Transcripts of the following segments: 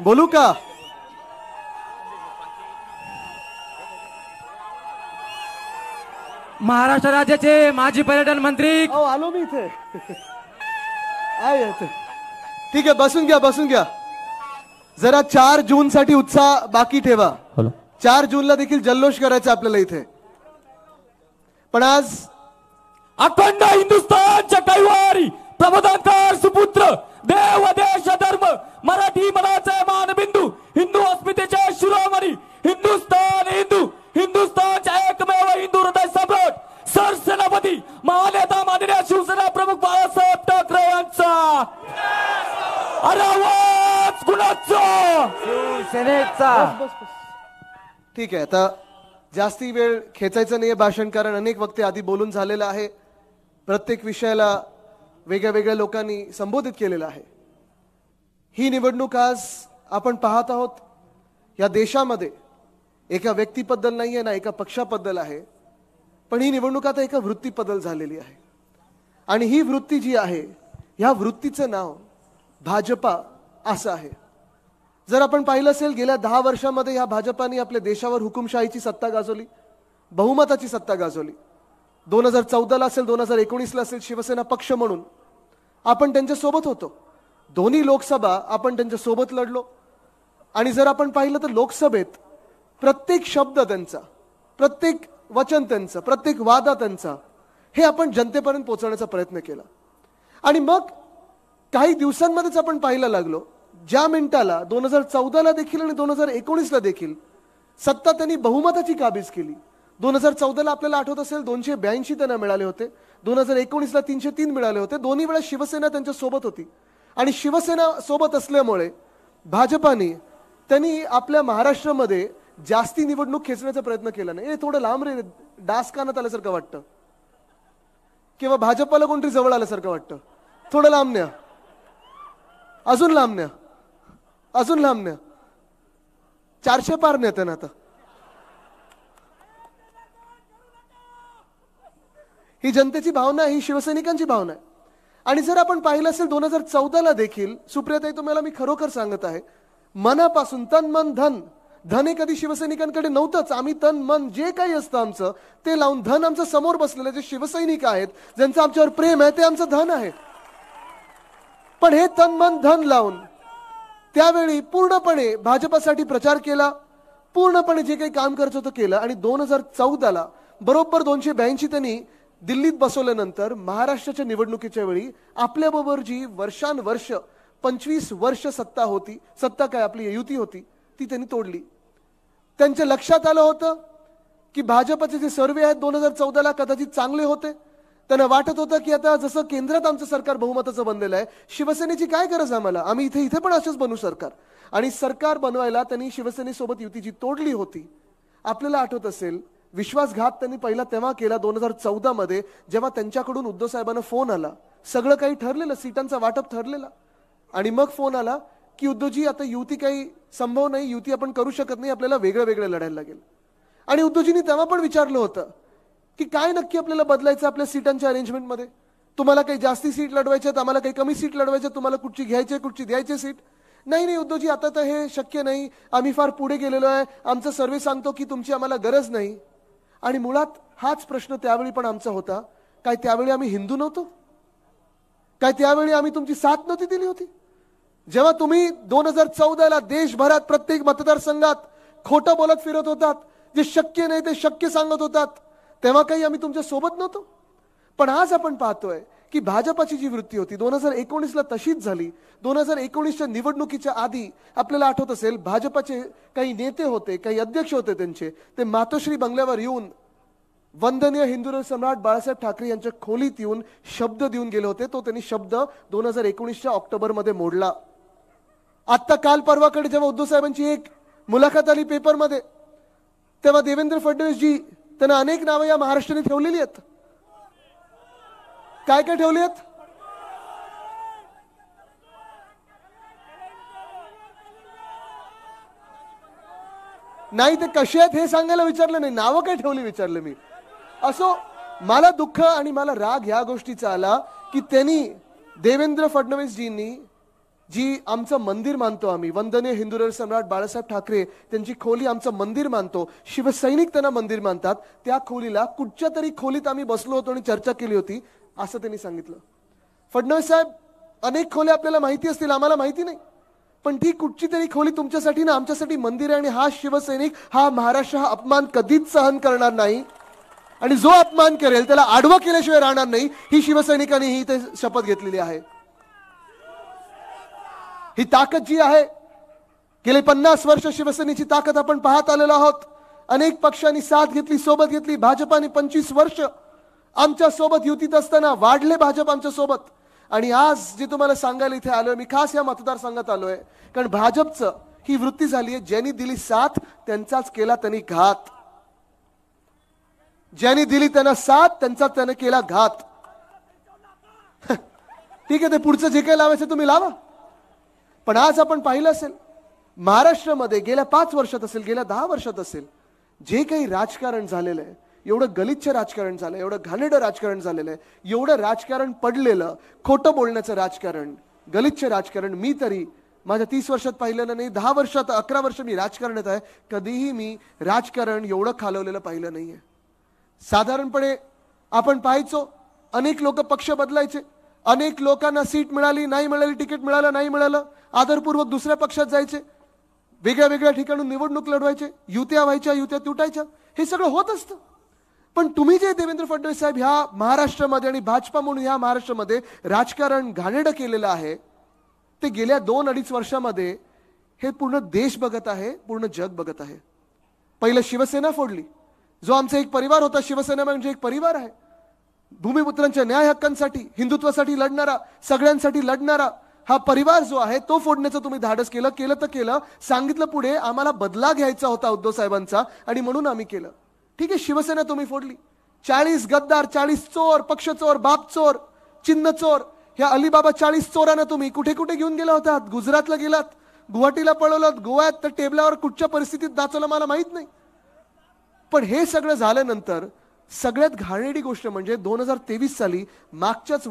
बोलू का? महाराष्ट्र राज्याचे माजी पर्यटन मंत्री आलो मी इथे. ठीक आहे, बसून घ्या बसून घ्या. जरा 4 जून साठी उत्साह बाकी ठेवा. 4 जूनला देखील जल्लोष करायचा आपल्याला इथे. पण आज अखंड हिंदुस्थानच्या कैवारी प्रबोधनकार सुपुत्र देव देश धर्म मराठी मनाचे मानबिंदू हिंदू अस्मितेचे शिरोमणी हिंदुस्थान हिंदू हिंदुस्थानच्या एकमेव हिंदू हृदय सम्राट सरसेनापती महानेता माननीय शिवसेना प्रमुख बाळासाहेब ठाकरे यांचा आवाज कुणाचा? शिवसेनेचा. ठीक आहे, आता जास्ती वेळ खेचायचा नाहीये भाषण, कारण अनेक वक्ते आधी बोलून झालेलं आहे. प्रत्येक विषयाला वेगळ्या वेगळ्या लोकांनी संबोधित केलेलं आहे. ही निवडणूक आज आपण पाहत आहोत या देशामध्ये एका व्यक्तीबद्दल नाहीये ना एका पक्षाबद्दल आहे, पण ही निवडणूक आता एका वृत्तीबद्दल झालेली आहे. आणि ही वृत्ती जी आहे, ह्या वृत्तीचं नाव भाजपा असं आहे. जर आपण पाहिलं असेल गेल्या 10 वर्षांमध्ये या भाजपाने आपल्या देशावर हुकुमशाहीची सत्ता गाजवली, बहुमताची सत्ता गाजवली. 2014ला असेल 2019ला असेल शिवसेना पक्ष म्हणून आपण त्यांच्या सोबत होतो. दोन्ही लोकसभा आपण त्यांच्या सोबत लढलो. आणि जर आपण पाहिलं तर लोकसभेत प्रत्येक शब्द त्यांचा, प्रत्येक वचन त्यांचं, प्रत्येक वादा त्यांचा हे आपण जनतेपर्यंत पोहोचवण्याचा प्रयत्न केला. आणि मग काही दिवसांमध्येच आपण पाहायला लागलो, ज्या मिनिटाला 2014ला देखील आणि 2019ला देखील सत्ता त्यांनी बहुमताची काबीज केली. 2014ला आपल्याला आठवत असेल 282 त्यांना मिळाले होते, 2019ला 303 मिळाले होते. दोन्ही वेळा शिवसेना त्यांच्या सोबत होती. आणि शिवसेना सोबत असल्यामुळे भाजपाने त्यांनी आपल्या महाराष्ट्रामध्ये जास्ती निवडणूक खेचण्याचा प्रयत्न केला नाही. थोडं लांब रे, डास कानात आल्यासारखं वाटतं किंवा भाजपाला कोणतरी जवळ आल्यासारखं वाटतं. थोडं लांब न्या, अजून लांब न्या, अजून लांब न्या. 400 पार नेते ना आता. ही जनतेची भावना आहे, ही शिवसैनिकांची भावना आहे. आणि जर आपण पाहिलं असेल 2014ला देखील सुप्रियाताई, तुम्हाला मी खरोखर सांगत आहे, मनापासून तन मन धन, धन हे कधी शिवसैनिकांकडे नव्हतंच. आम्ही तन मन जे काही असतं आमचं ते लावून, धन आमचं समोर बसलेलं जे शिवसैनिक आहेत ज्यांचं आमच्यावर प्रेम आहे ते आमचं धन आहे. पण हे तन मन धन लावून त्यावेळी पूर्णपणे भाजपासाठी प्रचार केला, पूर्णपणे जे काही काम करायचं होतं केलं. आणि 2014ला बरोबर 282 त्यांनी दिल्लीत बसवल्यानंतर महाराष्ट्राच्या निवडणुकीच्या वेळी आपल्याबरोबर जी वर्षानुवर्ष 25 वर्ष सत्ता होती, सत्ता काय आपली युती होती, ती त्यांनी तोडली. त्यांच्या लक्षात आलं होतं की भाजपचे जे सर्वे आहेत 2014ला कदाचित चांगले होते. त्यांना वाटत होतं की आता जसं केंद्रात आमचं सरकार बहुमताचं बनलेलं आहे, शिवसेनेची काय गरज आम्हाला, आम्ही इथे पण असेच बनवू सरकार. आणि सरकार बनवायला त्यांनी शिवसेनेसोबत युती जी तोडली होती. आपल्याला आठवत असेल विश्वासघात त्यांनी पहिला तेव्हा केला 2014 मध्ये, जेव्हा त्यांच्याकडून उद्धव साहेबांना फोन आला. सगळं काही ठरलेलं, सीटांचा वाटप ठरलेला. आणि मग फोन आला की उद्धवजी आता युती काही संभव नाही, युती आपण करू शकत नाही, आपल्याला वेगळं वेगळं लढायला लागेल. आणि उद्धवजींनी तेव्हा पण विचारलं होतं की काय नक्की आपल्याला बदलायचं आपल्या सीटांच्या अरेंजमेंटमध्ये, तुम्हाला काही जास्ती सीट लढवायच्यात, आम्हाला काही कमी सीट लढवायच्यात, तुम्हाला कुठची घ्यायची कुठची द्यायची सीट. नाही उद्धवजी आता तर हे शक्य नाही, आम्ही फार पुढे गेलेलो आहे, आमचा सर्वे सांगतो की तुमची आम्हाला गरज नाही. आणि मुळात हाच प्रश्न त्यावेळी पण आमचा होता, काय त्यावेळी आम्ही हिंदू नव्हतो, काय त्यावेळी आम्ही तुमची साथ नव्हती दिली होती? जेव्हा तुम्ही 2014ला देशभरात प्रत्येक मतदारसंघात खोटं बोलत फिरत होतात, जे शक्य नाही ते शक्य सांगत होतात, तेव्हा काही आम्ही तुमच्या सोबत नव्हतो. पण आज आपण पाहतोय की भाजपाची जी वृत्ती होती 2019ला तशीच झाली. 2019च्या निवडणुकीच्या आधी आपल्याला आठवत असेल भाजपाचे काही नेते होते, काही अध्यक्ष होते त्यांचे, ते मातोश्री बंगल्यावर येऊन वंदनीय हिंदू सम्राट बाळासाहेब ठाकरे यांच्या खोलीत येऊन शब्द देऊन गेले होते. तो त्यांनी शब्द 2019च्या ऑक्टोबरमध्ये मोडला. आता काल परवाकडे जेव्हा उद्धव साहेबांची एक मुलाखत आली पेपरमध्ये, तेव्हा देवेंद्र फडणवीस जी त्यांना अनेक नावं या महाराष्ट्राने ठेवलेली आहेत. काय काय ठेवली आहेत? नाही ते कसे आहेत हे सांगायला विचारलं नाही, नावं काय ठेवली विचारलं मी. असो, मला दुःख आणि मला राग ह्या गोष्टीचा आला की त्यांनी देवेंद्र फडणवीसजींनी जी आमचं मंदिर मानतो आम्ही, वंदनीय हिंदुराष्ट्र सम्राट बाळासाहेब ठाकरे त्यांची खोली आमचं मंदिर मानतो, शिवसैनिक त्यांना मंदिर मानतात, त्या खोलीला कुठच्या तरी खोलीत आम्ही बसलो होतो आणि चर्चा केली होती असं त्यांनी सांगितलं. फडणवीस साहेब, अनेक खोल्या आपल्याला माहिती असतील, आम्हाला माहिती नाही, पण ती कुठची तरी खोली तुमच्यासाठी ना आमच्यासाठी मंदिर आहे. आणि हा शिवसैनिक, हा महाराष्ट्र हा अपमान कधीच सहन करणार नाही आणि जो अपमान करेल त्याला आडवं केल्याशिवाय राहणार नाही. ही शिवसैनिकांनी ही ते शपथ घेतलेली आहे. ही ताकद जी आहे, गेले 50 वर्ष शिवसेनेची ताकद आपण पाहत आलेलो आहोत. अनेक पक्षांनी साथ घेतली, सोबत घेतली. भाजपाने 25 वर्ष आमच्या सोबत युतीत असताना वाढले भाजप आमच्या सोबत. आणि आज जे तुम्हाला सांगायला इथे आलोय, मी खास या मतदारसंघात आलोय कारण भाजपचं ही वृत्ती झाली आहे, ज्यांनी दिली साथ त्यांचाच केला त्यांनी घात. ज्यांनी दिली त्यांना साथ त्यांचा त्याने केला घात. ठीक आहे, ते पुढचं जे काही लावायचं तुम्ही लावा. पण आज आपण पाहिलं असेल, महाराष्ट्रामध्ये गेल्या 5 वर्षात असेल, गेल्या 10 वर्षात असेल, जे काही राजकारण झालेलं आहे, एवढं गलिच्छ राजकारण झालं, एवढं घाणेरडं राजकारण झालेलं आहे, एवढं राजकारण पडलेलं, खोटं बोलण्याचं राजकारण, गलिच्छ राजकारण मी तरी माझ्या 30 वर्षात पाहिलेलं नाही. 10 वर्षात 11 वर्ष मी राजकारणात आहे, कधीही मी राजकारण एवढं खालवलेलं पाहिलं नाहीये. साधारणपणे आपण पाहायचो, अनेक लोक पक्ष बदलायचे, अनेक लोकांना सीट मिळाली नाही मिळाली, तिकीट मिळालं नाही मिळालं, आदरपूर्वक दुसऱ्या पक्षात जायचे, वेगळ्या वेगळ्या ठिकाणून निवडणूक लढवायचे, युत्या व्हायच्या, युत्या तुटायच्या, हे सगळं होत असतं. पण तुम्ही जे देवेंद्र फडणवीस साहेब ह्या महाराष्ट्रामध्ये आणि भाजपा म्हणून ह्या महाराष्ट्रामध्ये राजकारण घाणेरडं केलेलं आहे, ते गेल्या 2-2.5 वर्षामध्ये हे पूर्ण देश बघत आहे, पूर्ण जग बघत आहे. पहिलं शिवसेना फोडली, जो आमचा एक परिवार होता. शिवसेना म्हणजे एक परिवार आहे, भूमिपुत्रांच्या न्याय हक्कांसाठी, हिंदुत्वासाठी लढणारा, सगळ्यांसाठी लढणारा हा परिवार जो आहे तो फोडण्याचं तुम्ही धाडस केलं. केलं तर केलं, सांगितलं पुढे आम्हाला बदला घ्यायचा होता उद्धव साहेबांचा आणि म्हणून आम्ही केलं. ठीक आहे, शिवसेना तुम्ही फोडली. 40 गद्दार, 40 चोर, पक्ष चोर, बाप चोर, चिन्ह चोर, ह्या अलिबाबा 40 चोरांना तुम्ही कुठे कुठे घेऊन गेला होता? गुजरातला गेलात, गुवाहाटीला पळवलात, गोव्यात तर टेबलावर कुठच्या परिस्थितीत नाचवलं मला माहित नाही. पण हे सगळं झाल्यानंतर सगळ्यात घाणेरडी गोष्ट म्हणजे 2023 साली मागच्याच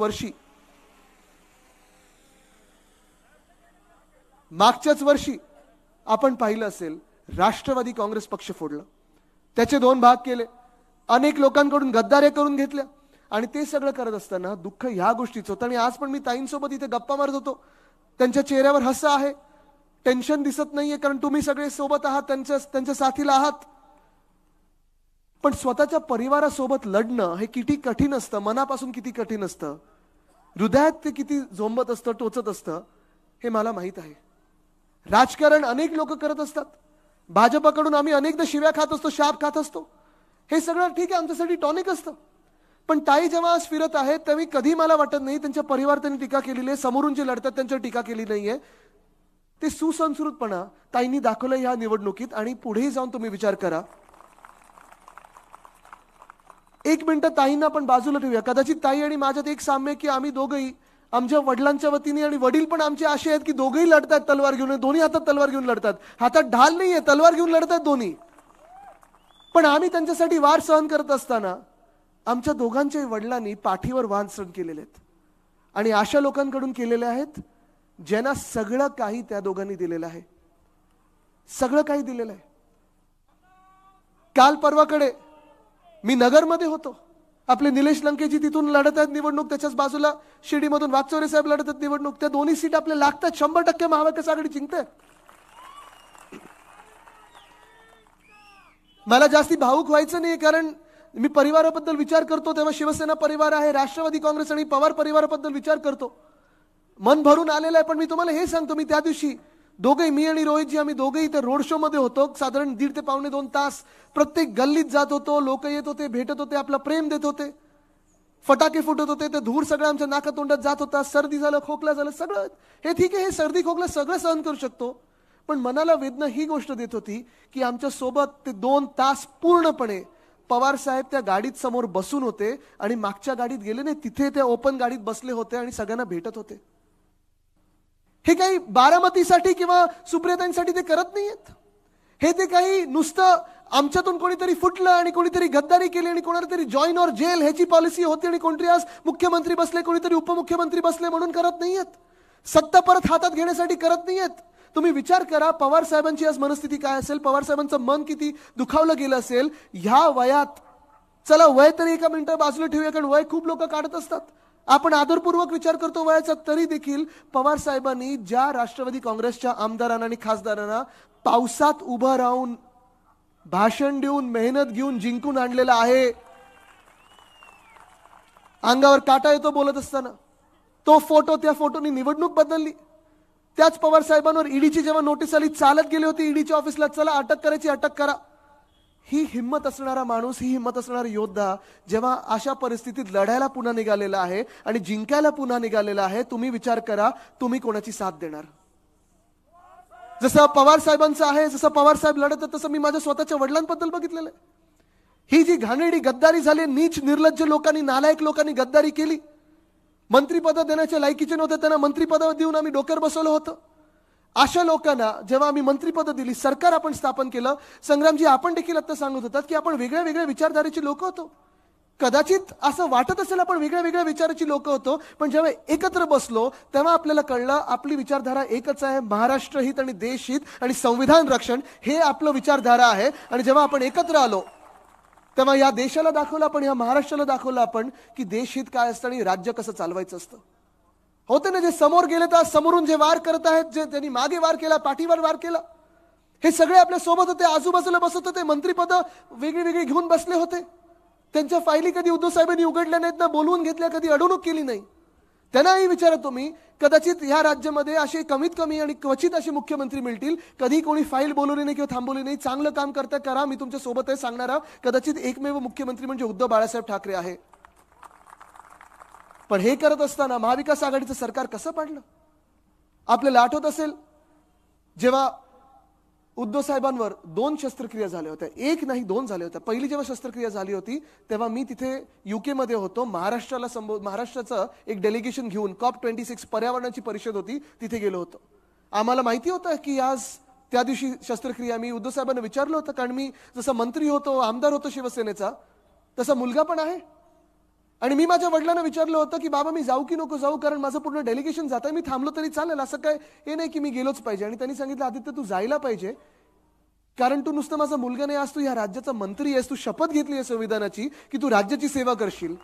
वर्षी आपण पाहिलं असेल, राष्ट्रवादी काँग्रेस पक्ष फोडलं, त्याचे 2 भाग केले, अनेक लोकांकडून गद्दारे करून घेतल्या. आणि ते सगळं करत असताना दुःख ह्या गोष्टीचं होतं. आणि आज पण मी ताईंसोबत इथे गप्पा मारत होतो, त्यांच्या चेहऱ्यावर हसं आहे, टेन्शन दिसत नाहीये, कारण तुम्ही सगळे सोबत आहात, त्यांच्या साथीला आहात. पण स्वतःच्या परिवारासोबत लढणं हे किती कठीण असतं, मनापासून किती कठीण असतं, हृदयात ते किती झोंबत असतं, टोचत असतं, हे मला माहित आहे. राजकारण अनेक लोक करत असतात, भाजपाकडून आम्ही अनेकदा शिव्या खात असतो, शाप खात असतो, हे सगळं ठीक आहे, आमच्यासाठी टॉनिक असतं. पण ताई जेव्हा आज फिरत आहेत तेव्हा कधी मला वाटत नाही त्यांच्या परिवार त्यांनी टीका केलेली आहे, समोरून जे लढतात त्यांच्यावर टीका केली नाहीये. ते सुसंस्कृतपणा ताईंनी दाखवलं ह्या निवडणुकीत. आणि पुढेही जाऊन तुम्ही विचार करा, 1 मिनिट ताईंना आपण बाजूला ठेवूया. कदाचित ताई आणि माझ्यात एक साम्य की आम्ही दोघंही आमच्या वडिलांच्या वतीने, आणि वडील पण आमचे असे आहेत की दोघेही लढतात तलवार घेऊन, दोन्ही हातात तलवार घेऊन लढतात, हातात ढाल नाहीये, तलवार घेऊन लढतात दोन्ही. पण आम्ही त्यांच्यासाठी वार सहन करत असताना आमच्या दोघांच्या वडिलांनी पाठीवर वार सहन केलेले आहेत. आणि अशा लोकांकडून केलेले आहेत ज्यांना सगळं काही त्या दोघांनी दिलेलं आहे, सगळं काही दिलेलं आहे. काल परवाकडे मी नगरमध्ये होतो, आपले निलेश लंकेजी तिथून लढत आहेत निवडणूक, त्याच्याच बाजूला शिर्डीमधून वागचौरे साहेब लढत आहेत निवडणूक. त्या दोन्ही सीट आपल्या लागतात, 100% महाविकास आघाडी जिंकते. मला जास्ती भावुक व्हायचं नाही, कारण मी परिवाराबद्दल विचार करतो तेव्हा शिवसेना परिवार आहे, राष्ट्रवादी काँग्रेस आणि पवार परिवाराबद्दल विचार करतो, मन भरून आलेलं आहे. पण मी तुम्हाला हे सांगतो, मी त्या दिवशी दोघेही, मी आणि रोहितजी, आम्ही दोघेही इथे रोड शो मध्ये होतो, साधारण 1.5 ते पावणे 2 तास प्रत्येक गल्लीत जात होतो, लोक येत होते, भेटत होते, आपला प्रेम देत होते, फटाके फुटत होते, ते धूर सगळं आमच्या नाका तोंडात जात होता, सर्दी झालं, खोकला झालं, सगळं हे ठीक आहे, हे सर्दी खोकला सगळं सहन करू शकतो. पण मनाला वेदना ही गोष्ट देत होती की आमच्या सोबत ते 2 तास पूर्णपणे पवार साहेब त्या गाडीत समोर बसून होते आणि मागच्या गाडीत गेले नाही, तिथे त्या ओपन गाडीत बसले होते आणि सगळ्यांना भेटत होते. हे काही बारामतीसाठी किंवा सुप्रियाताईंसाठी ते करत नाहीयेत. हे ते काही नुसतं आमच्यातून कोणीतरी फुटलं आणि कोणीतरी गद्दारी केली आणि कोणाला तरी जॉईन ऑर जेल ह्याची पॉलिसी होती आणि कोणतरी आज मुख्यमंत्री बसले, कोणीतरी उपमुख्यमंत्री बसले म्हणून करत नाहीयेत. सत्ता परत हातात घेण्यासाठी करत नाहीयेत. तुम्ही विचार करा, पवार साहेबांची आज मनस्थिती काय असेल, पवार साहेबांचं मन किती दुखावलं गेलं असेल ह्या वयात. चला वय तरी एका मिनिटं बाजूला ठेवूया, कारण वय खूप लोक काढत असतात. आपण आदरपूर्वक विचार करतो वयाचा, तरी देखील पवार साहेबांनी ज्या राष्ट्रवादी काँग्रेसच्या आमदारांना आणि खासदारांना पावसात उभं राहून भाषण देऊन मेहनत घेऊन जिंकून आणलेला आहे, अंगावर काटा येतो बोलत असताना. तो फोटो, त्या फोटोनी निवडणूक बदलली. त्याच पवार साहेबांवर ईडीची जेव्हा नोटीस आली, चालत गेले होते ईडीच्या ऑफिसला, चला अटक करायची अटक करा. ही हिंमत असणारा माणूस, ही हिंमत असणारा योद्धा जेव्हा अशा परिस्थितीत लढायला पुन्हा निघालेला आहे आणि जिंकायला पुन्हा निघालेला आहे, तुम्ही विचार करा तुम्ही कोणाची साथ देणार. जसं पवार साहेबांचं आहे, जसं पवार साहेब लढत तसं मी माझ्या स्वतःच्या वडिलांबद्दल बघितलेलं आहे. ही जी घाणेरडी गद्दारी झाली, नीच निर्लज्ज लोकांनी, नालायक लोकांनी गद्दारी केली, मंत्रिपद देण्याच्या लायकीचे नव्हते, त्यांना मंत्रिपद देऊन आम्ही डोक्यावर बसवलं होतं. अशा लोकांना जेव्हा आम्ही मंत्रिपद दिली, सरकार आपण स्थापन केलं, संग्रामजी आपण देखील आता सांगत होतात की आपण वेगळ्या वेगळ्या विचारधारेची लोक होतो. कदाचित असं वाटत असेल आपण वेगळ्या वेगळ्या विचाराची लोक होतो, पण जेव्हा एकत्र बसलो तेव्हा आपल्याला कळलं आपली विचारधारा एकच आहे, महाराष्ट्र हित आणि देश हित आणि संविधान रक्षण हे आपलं विचारधारा आहे. आणि जेव्हा आपण एकत्र आलो तेव्हा या देशाला दाखवलं आपण, या महाराष्ट्राला दाखवलं आपण की देश हित काय असतं आणि राज्य कसं चालवायचं असतं. होते ना, जे समोर गेले तर समोरून जे वार करत आहेत, जे त्यांनी मागे वार केला, पाठीवर वार केला, हे सगळे आपल्या सोबत होते, आजूबाजूला बसत होते, मंत्रिपद वेगळी वेगळी घेऊन बसले होते. त्यांच्या फायली कधी उद्धव साहेबांनी उघडल्या नाहीत ना, बोलवून घेतल्या, कधी अडवणूक केली नाही. त्यांनाही विचारा तुम्ही, कदाचित ह्या राज्यामध्ये असे कमीत कमी आणि क्वचित असे मुख्यमंत्री मिळतील, कधी कोणी फाईल बोलवली नाही किंवा थांबवली नाही. चांगलं काम करता करा, मी तुमच्या सोबत आहे सांगणारा कदाचित एकमेव मुख्यमंत्री म्हणजे उद्धव बाळासाहेब ठाकरे आहे. पण हे करत असताना महाविकास आघाडीचं सरकार कसं पाडलं आपल्याला आठवत असेल. जेव्हा उद्धव साहेबांवर 2 शस्त्रक्रिया झाल्या होत्या, 1 नाही 2 झाल्या होत्या. पहिली जेव्हा शस्त्रक्रिया झाली होती तेव्हा मी तिथे UK मध्ये होतो. महाराष्ट्राचं एक डेलिगेशन घेऊन COP26 पर्यावरणाची परिषद होती, तिथे गेलो होतो. आम्हाला माहिती होतं की आज त्या दिवशी शस्त्रक्रिया. मी उद्धव साहेबांना विचारलं होतं, कारण मी जसं मंत्री होतो, आमदार होतो शिवसेनेचा, तसा मुलगा पण आहे. आणि मी माझ्या वडिलांना विचारलं होतं की बाबा मी जाऊ की नको जाऊ, कारण माझं पूर्ण डेलिगेशन जात आहे, मी थांबलो तरी चालेल, असं काय हे नाही की मी गेलोच पाहिजे. आणि त्यांनी सांगितलं आदित्य तू जायला पाहिजे, कारण तू नुसतं माझा मुलगा नाही, आज तू या राज्याचा मंत्री आहेस, तू शपथ घेतली आहे संविधानाची की तू राज्याची सेवा करशील,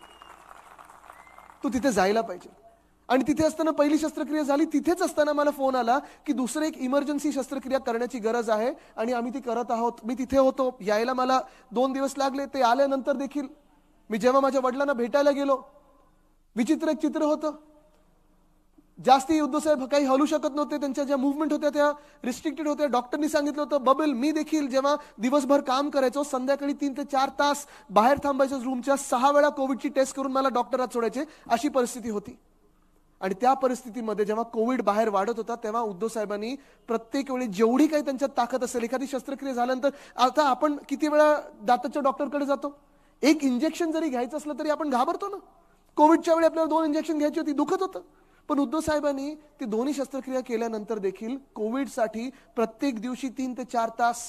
तू तिथे जायला पाहिजे. आणि तिथे असताना पहिली शस्त्रक्रिया झाली, तिथेच असताना मला फोन आला की दुसरं एक इमर्जन्सी शस्त्रक्रिया करण्याची गरज आहे आणि आम्ही ती करत आहोत. मी तिथे होतो, यायला मला 2 दिवस लागले. ते आल्यानंतर देखील मी जेव्हा माझ्या वडिलांना भेटायला गेलो, विचित्र एक चित्र होतं. जास्ती उद्धव साहेब काही हलू शकत नव्हते, त्यांच्या ज्या मुवमेंट होत्या त्या रिस्ट्रिक्टेड होत्या. डॉक्टरनी सांगितलं होतं बबल. मी देखील जेव्हा दिवसभर काम करायचो, संध्याकाळी 3 ते 4 तास बाहेर थांबायचो रूमच्या, 6 वेळा कोविडची टेस्ट करून मला डॉक्टरात सोडायचे, अशी परिस्थिती होती. आणि त्या परिस्थितीमध्ये जेव्हा कोविड बाहेर वाढत होता तेव्हा उद्धव साहेबांनी प्रत्येक वेळी जेवढी काही त्यांच्यात ताकद असेल, एखादी शस्त्रक्रिया झाल्यानंतर आता आपण किती वेळा दाताच्या डॉक्टरकडे जातो, एक इंजेक्शन जरी घ्यायचं असलं तरी आपण घाबरतो ना. कोविडच्या वेळी आपल्याला 2 इंजेक्शन घ्यायची होती, दुखत होतं. पण उद्धव साहेबांनी ती दोन्ही शस्त्रक्रिया केल्यानंतर देखील कोविडसाठी प्रत्येक दिवशी 3 ते 4 तास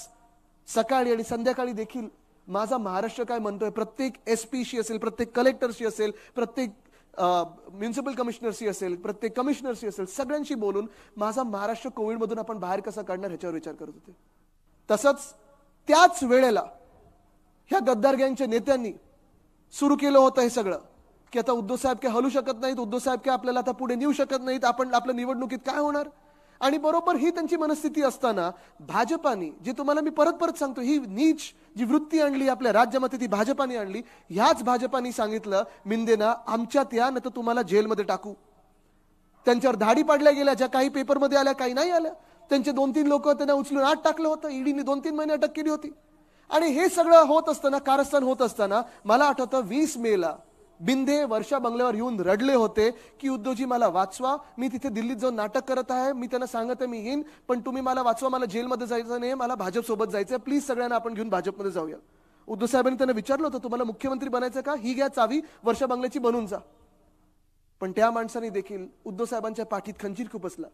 सकाळी आणि संध्याकाळी देखील माझा महाराष्ट्र काय म्हणतोय, प्रत्येक SP-शी असेल, प्रत्येक कलेक्टरशी असेल, प्रत्येक म्युनिसिपल कमिशनरशी असेल, प्रत्येक कमिशनरशी असेल, सगळ्यांशी बोलून माझा महाराष्ट्र कोविडमधून आपण बाहेर कसा काढणार ह्याच्यावर विचार करत होते. तसंच त्याच वेळेला ह्या गद्दार गँगच्या नेत्यांनी सुरू केलं होतं हे सगळं की आता उद्धव साहेब काय हलू शकत नाहीत, उद्धव साहेब काय आपल्याला आता पुढे नेऊ शकत नाहीत, आपण आपल्या निवडणुकीत काय होणार. आणि बरोबर ही त्यांची मनस्थिती असताना भाजपानी, जे तुम्हाला मी परत परत सांगतो, ही नीच जी वृत्ती आणली आपल्या राज्यामध्ये ती भाजपाने आणली. ह्याच भाजपाने सांगितलं मिंदेना आमच्यात या, नाही तर तुम्हाला जेलमध्ये टाकू. त्यांच्यावर धाडी पाडल्या गेल्या, ज्या काही पेपरमध्ये आल्या काही नाही आल्या. त्यांचे 2-3 लोक त्यांना उचलून आत टाकलं होतं, ईडीने 2-3 महिने अटक केली होती. आणि हे सगळं होत असताना, कारस्थान होत असताना मला आठवतं 20 मेला बिंदे वर्षा बंगल्यावर येऊन रडले होते की उद्धवजी मला वाचवा, मी तिथे दिल्लीत जाऊन नाटक करत आहे, मी त्यांना सांगत आहे मी येईन, पण तुम्ही मला वाचवा, मला जेलमध्ये जायचं नाही, मला भाजप सोबत जायचं आहे, प्लीज सगळ्यांना आपण घेऊन भाजपमध्ये जाऊया. उद्धव साहेबांनी त्यांना विचारलं होतं तुम्हाला मुख्यमंत्री बनायचं का, ही घ्या चावी, वर्षा बंगल्याची बनून जा. पण त्या माणसाने देखील उद्धव साहेबांच्या पाठीत खंजीर खुपसला.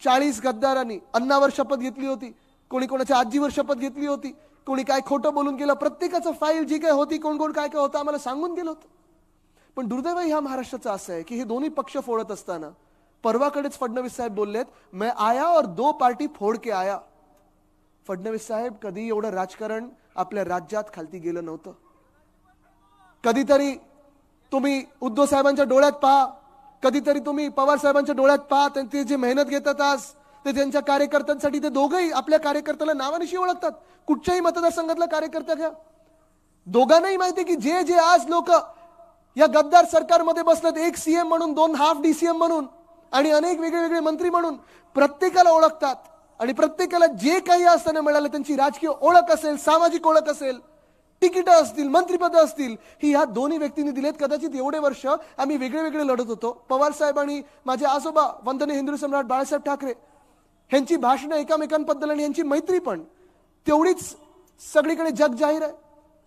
40 गद्दारांनी अन्नावर शपथ घेतली होती, कोणी कोणाच्या आजीवर शपथ घेतली होती, कोणी काय खोटं बोलून गेलं, प्रत्येकाचं फाईल जी काय होती, कोण कोण काय काय होतं आम्हाला सांगून गेलं होतं. पण दुर्दैव ह्या महाराष्ट्राचं असं आहे की हे दोन्ही पक्ष फोडत असताना परवाकडेच फडणवीस साहेब बोललेत, मैं आया और 2 पार्टी फोड़ के आया. फडणवीस साहेब, कधी एवढं राजकारण आपल्या राज्यात खालती गेलं नव्हतं. कधीतरी तुम्ही उद्धव साहेबांच्या डोळ्यात पहा, कधीतरी तुम्ही पवार साहेबांच्या डोळ्यात पहा. त्यांची जी मेहनत घेतात आज ते त्यांच्या कार्यकर्त्यांसाठी, ते दोघंही आपल्या कार्यकर्त्याला नावानिशी ओळखतात. कुठच्याही मतदारसंघातला कार्यकर्ता घ्या, दोघांनाही माहिती की जे जे आज लोक या गद्दार सरकारमध्ये बसलेत, एक सीएम म्हणून, 2 हाफ डीसीएम म्हणून आणि अनेक वेगळे वेगळे मंत्री म्हणून, प्रत्येकाला ओळखतात. आणि प्रत्येकाला जे काही असताना मिळालं, त्यांची राजकीय ओळख असेल, सामाजिक ओळख असेल, तिकीट असतील, मंत्रिपद असतील, ही ह्या दोन्ही व्यक्तींनी दिलेत. कदाचित एवढे वर्ष आम्ही वेगळे वेगळे लढत होतो. पवार साहेब आणि माझे आजोबा वंदनीय हिंदू सम्राट बाळासाहेब ठाकरे यांची भाषणं एकमेकांबद्दल आणि यांची मैत्री पण तेवढीच सगळीकडे जग जाहीर आहे.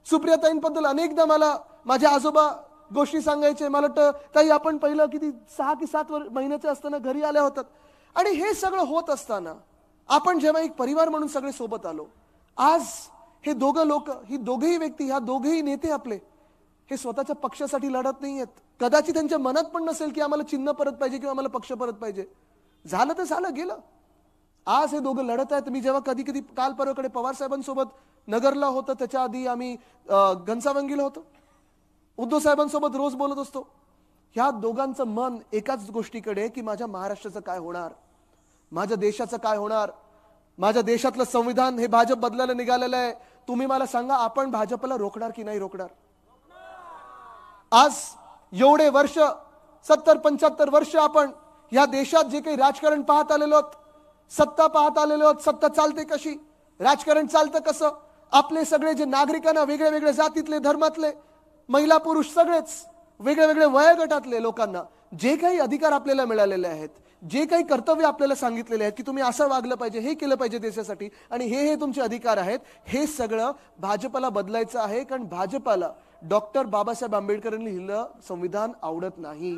सुप्रियाताईंबद्दल अनेकदा मला माझे आजोबा गोष्टी सांगायचे. मला वाटतं ताई, आपण पहिलं किती 6 की 7 महिन्याचे असताना घरी आल्या होतात. आणि हे सगळं होत असताना आपण जेव्हा एक परिवार म्हणून सगळे सोबत आलो, आज हे दोघं लोक, ही दोघेही व्यक्ती, ह्या दोघेही नेते आपले, हे स्वतःच्या पक्षासाठी लढत नाहीयेत. कदाचित त्यांच्या मनात पण नसेल की आम्हाला चिन्ह परत पाहिजे किंवा आम्हाला पक्ष परत पाहिजे. झालं तर झालं, गेलं. आज हे दोघं लढत आहेत. मी जेव्हा कधी कधी काल परवाकडे पवार साहेबांसोबत नगरला होतं, त्याच्या आधी आम्ही घनसावंगीला होतो, उद्धव साहेबांसोबत रोज बोलत असतो. ह्या दोघांचं मन एकाच गोष्टीकडे की माझ्या महाराष्ट्राचं काय होणार, माझ्या देशाचं काय होणार. माझ्या देशातलं संविधान हे भाजप बदलायला निघालेलं आहे. तुम्ही मला सांगा, आपण भाजपला रोखणार की नाही रोखणार? आज एवढे वर्ष, 70-75 वर्ष आपण या देशात जे काही राजकारण पाहत आलेलो आहोत, सत्ता पाहत आलेलो आहोत, सत्ता चालते कशी, राजकारण चालतं कसं, आपले सगळे जे नागरिकांना, वेगळ्या वेगळ्या जातीतले, धर्मातले, महिला पुरुष सगळेच वेगळ्या वेगळ्या वयोगटातले लोकांना जे काही अधिकार आपल्याला मिळालेले आहेत, जे काही कर्तव्य आपल्याला सांगितलेले आहेत की तुम्ही असं वागलं पाहिजे, हे केलं पाहिजे देशासाठी, आणि हे तुमचे अधिकार आहेत, हे सगळं भाजपला बदलायचं आहे. कारण भाजपला डॉक्टर बाबासाहेब आंबेडकरांनी लिहिलं संविधान आवडत नाही.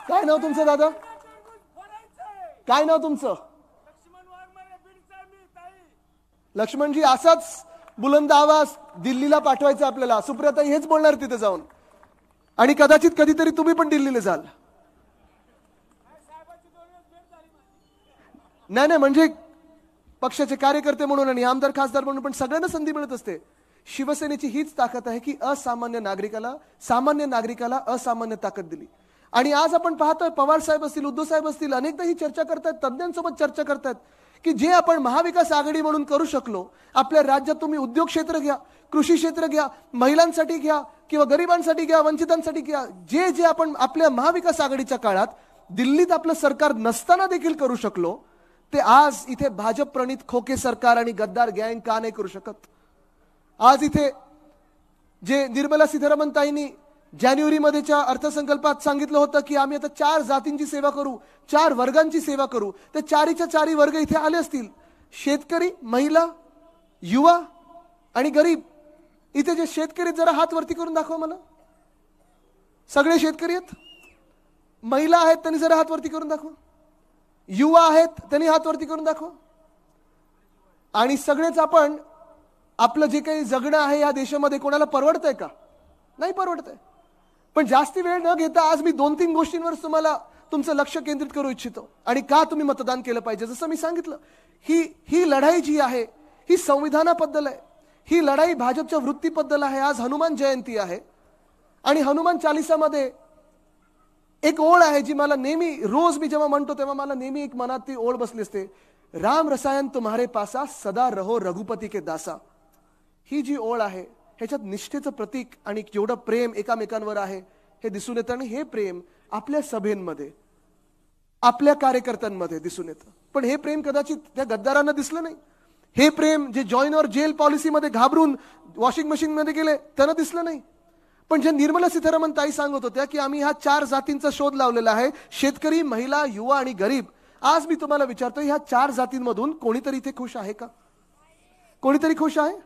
काय नाव तुमचं दादा? काय नाव तुमचं? लक्ष्मणजी, असाच बुलंद आवाज दिल्लीला पाठवायचा आपल्याला. सुप्रियाताई हेच बोलणार तिथे जाऊन, आणि कदाचित कधीतरी तुम्ही पण दिल्लीला जाल. नाही, म्हणजे पक्षाचे कार्यकर्ते म्हणून आणि आमदार खासदार म्हणून पण सगळ्यांना संधी मिळत असते. शिवसेनेची हीच ताकद आहे की सामान्य नागरिकाला असामान्य ताकद दिली. आणि आज आपण पाहतोय, पवार साहेब असतील, उद्धव साहेब असतील, अनेकदा ही चर्चा करतात, तज्ञांसोबत चर्चा करतात की जे आपण महाविकास आघाडी म्हणून करू शकलो आपल्या राज्यात, तुम्ही उद्योग क्षेत्र घ्या, कृषी क्षेत्र घ्या, महिलांसाठी घ्या किंवा गरिबांसाठी घ्या, वंचितांसाठी घ्या, जे जे आपण आपल्या महाविकास आघाडीच्या काळात दिल्लीत आपलं सरकार नसताना देखील करू शकलो, ते आज इथे भाजप प्रणित खोके सरकार आणि गद्दार गँग का नाही करू शकत? आज इथे जे निर्मला सीतारामन ताईंनी जानेवारीमध्येच्या अर्थसंकल्पात सांगितलं होतं की आम्ही आता 4 जातींची सेवा करू, 4 वर्गांची सेवा करू, ते 4च्या 4 वर्ग इथे आले असतील. शेतकरी, महिला, युवा आणि गरीब. इथे जे शेतकरी, जरा हात वरती करून दाखवा मला. सगळे शेतकरी आहेत, महिला आहेत, त्यांनी जरा हात वरती करून दाखवा, युवा आहेत, त्यांनी हात वरती करून दाखवा. आणि सगळेच आपण आपलं जे काही जगणं आहे या देशामध्ये कोणाला परवडतंय का? नाही परवडतंय. पण जास्ती वेळ न घेता आज मी 2-3 गोष्टींवर तुम्हाला तुमचं लक्ष केंद्रित करू इच्छितो. आणि का तुम्ही मतदान केलं पाहिजे. जसं मी सांगितलं, ही लढाई जी आहे ही संविधानाबद्दल आहे, ही लढाई भाजपच्या वृत्तीबद्दल आहे. आज हनुमान जयंती आहे आणि हनुमान चालिसामध्ये एक ओळ आहे जी मला नेहमी, रोज मी जेव्हा म्हणतो तेव्हा मला नेहमी एक मनात ती ओळ बसली असते. राम रसायन तुम्हारे पासा, सदा रहो रघुपती के दासा. ही जी ओळ आहे ह्याच्यात निष्ठेचं प्रतीक आणि जेवढं प्रेम एकामेकांवर आहे हे दिसून येतं. आणि हे प्रेम आपल्या सभेंमध्ये, आपल्या कार्यकर्त्यांमध्ये दिसून येतं. पण हे प्रेम कदाचित त्या गद्दारांना दिसलं नाही. हे प्रेम जे जॉईन और जेल पॉलिसीमध्ये घाबरून वॉशिंग मशीन मध्ये गेले त्यांना दिसलं नाही. पण जे निर्मला सीतारामन ताई सांगत होत्या की आम्ही ह्या 4 जातींचा शोध लावलेला आहे, शेतकरी, महिला, युवा आणि गरीब. आज मी तुम्हाला विचारतो, ह्या 4 जातींमधून कोणीतरी इथे खुश आहे का? कोणीतरी खुश आहे?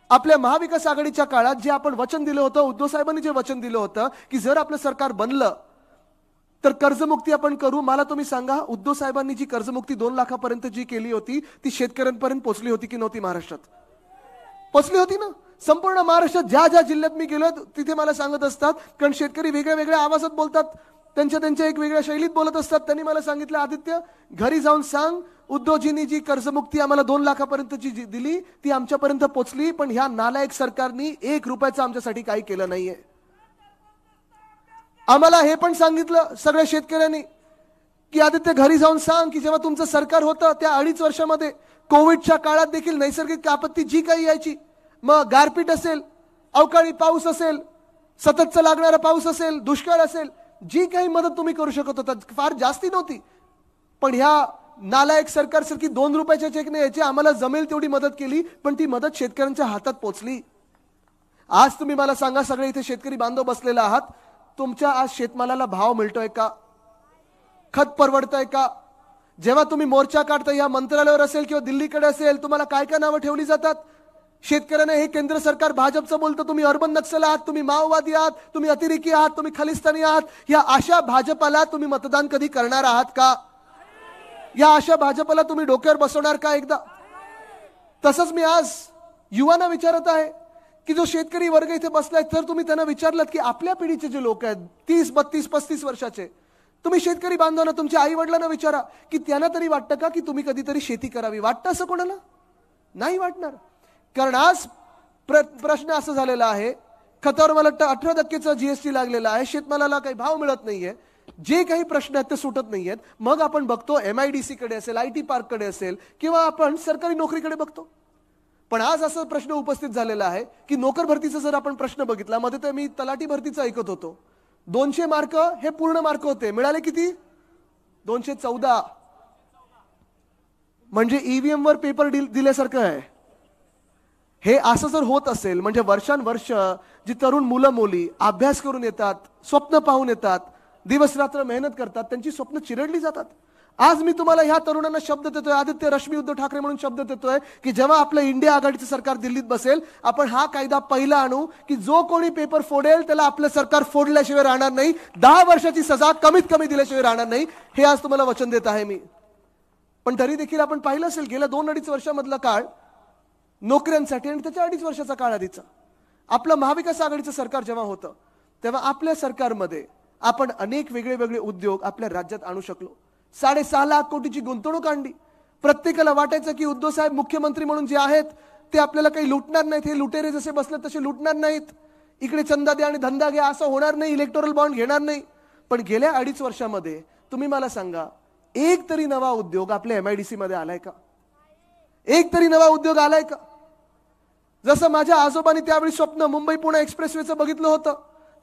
आपल्या महाविकास आघाडीच्या काळात जे आपण वचन दिलं होतं, उद्धव साहेबांनी जे वचन दिलं होतं की जर आपलं सरकार बनलं तर कर्जमुक्ती आपण करू. मला तुम्ही सांगा, उद्धव साहेबांनी जी कर्जमुक्ती 2 लाखापर्यंत जी केली होती ती शेतकऱ्यांपर्यंत पोहोचली होती की नव्हती? महाराष्ट्रात पोहोचली होती ना? संपूर्ण महाराष्ट्रात ज्या ज्या जिल्ह्यात मी गेलो तिथे मला सांगत असतात, कारण शेतकरी वेगळ्या वेगळ्या आवाजात बोलतात, त्यांच्या एक वेगळ्या शैलीत बोलत असतात. त्यांनी मला सांगितलं, आदित्य घरी जाऊन सांग उद्धवजींनी जी कर्जमुक्ती आम्हाला 2 लाखापर्यंतची दिली ती आमच्यापर्यंत पोहोचली, पण ह्या नालायक सरकारनी 1 रुपयाचं आमच्यासाठी काही केलं नाहीये. आम्हाला हे पण सांगितलं सगळ्या शेतकऱ्यांनी की आदित्य घरी जाऊन सांग की जेव्हा तुमचं सरकार होतं त्या 2.5 वर्षामध्ये कोविडच्या काळात देखील नैसर्गिक आपत्ती जी काही यायची, मग गारपीट असेल, अवकाळी पाऊस असेल, सततचा लागणारा पाऊस असेल, दुष्काळ असेल, जी काही मदत तुम्ही करू शकत होता फार जास्ती नव्हती, पण ह्या नालायक सरकारसारखी 2 रुपयाच्या चेकने यायची आम्हाला जमेल तेवढी मदत केली, पण ती मदत शेतकऱ्यांच्या हातात पोहोचली. आज तुम्ही मला सांगा, सगळे इथे शेतकरी बांधव बसलेला आहात, तुमच्या आज शेतमालाला भाव मिळतोय का? खत परवडतंय का? जेव्हा तुम्ही मोर्चा काढता या मंत्रालयावर असेल किंवा दिल्लीकडे असेल, तुम्हाला काय काय नावं ठेवली जातात? शेतकऱ्यांना हे केंद्र सरकार भाजपचं बोलतं, तुम्ही अर्बन नक्सल आहात, तुम्ही माओवादी आहात, तुम्ही अतिरेकी आहात, तुम्ही खलिस्तानी आहात. या अशा भाजपाला तुम्ही मतदान कधी करणार आहात का? या अशा भाजपाला तुम्ही डोक्यावर बसवणार का एकदा? तसंच मी आज युवांना विचारत आहे की जो शेतकरी वर्ग इथे बसलाय, तर तुम्ही त्यांना विचारलं की आपल्या पिढीचे जे लोक आहेत 30, 32, 35 वर्षाचे, तुम्ही शेतकरी बांधवांना, तुमच्या आई वडिलांना विचारा की त्यांना तरी वाटतं का की तुम्ही कधीतरी शेती करावी? वाटतं असं कोणाला? नाही वाटणार. कारण आज प्रश्न असं झालेला आहे, खतावर मला वाटतं 18% जीएसटी लागलेला आहे, शेतमालाला काही भाव मिळत नाहीये, जे काही प्रश्न आहेत ते सुटत नाहीयेत. मग आपण बघतो MIDC कडे असेल, IT पार्क कडे असेल, किंवा आपण सरकारी नोकरीकडे बघतो. पण आज असा प्रश्न उपस्थित झालेला आहे की नोकर भरतीचा जर आपण प्रश्न बघितला, मध्ये तर मी तलाठी भरतीचं ऐकत होतो, 200 मार्क हे पूर्ण मार्क होते, मिळाले किती? 214. म्हणजे EVM वर पेपर दिल्यासारखं आहे. हे असं जर होत असेल, म्हणजे वर्षानुवर्ष जी तरुण मुलं मुली अभ्यास करून येतात, स्वप्न पाहून येतात, दिवस रात्र मेहनत करतात, त्यांची स्वप्न चिरडली जातात. आज मी तुम्हाला ह्या तरुणांना शब्द देतोय, आदित्य रश्मी उद्धव ठाकरे म्हणून शब्द देतोय की जेव्हा आपलं इंडिया आघाडीचं सरकार दिल्लीत बसेल, आपण हा कायदा पहिला आणू की जो कोणी पेपर फोडेल त्याला आपलं सरकार फोडल्याशिवाय राहणार नाही, 10 वर्षाची सजा कमीत कमी दिल्याशिवाय राहणार नाही. हे आज तुम्हाला वचन देत आहे मी. पण तरी देखील आपण पाहिलं असेल गेल्या 2-2.5 वर्षामधला काळ नोकऱ्यांसाठी, आणि त्याच्या 2.5 वर्षाचा काळ आधीचा आपलं महाविकास आघाडीचं सरकार जेव्हा होतं, तेव्हा आपल्या सरकारमध्ये आपण अनेक वेगळे वेगळे उद्योग आपल्या राज्यात आणू शकलो. 6.5 लाख कोटीची गुंतवणूक आणली. प्रत्येकाला वाटायचं की उद्धव साहेब मुख्यमंत्री म्हणून जे आहेत ते आपल्याला काही लुटणार नाहीत, हे लुटेरे जसे बसले तसे लुटणार नाहीत, इकडे चंदा द्या आणि धंदा घ्या असं होणार नाही, इलेक्टोरल बॉन्ड घेणार नाही. पण गेल्या 2.5 वर्षामध्ये तुम्ही मला सांगा, एक तरी नवा उद्योग आपल्या MIDC मध्ये आलाय का? एक तरी नवा उद्योग आलाय का? जसं माझ्या आजोबांनी त्यावेळी स्वप्न मुंबई पुणे एक्सप्रेसवेचं बघितलं होतं,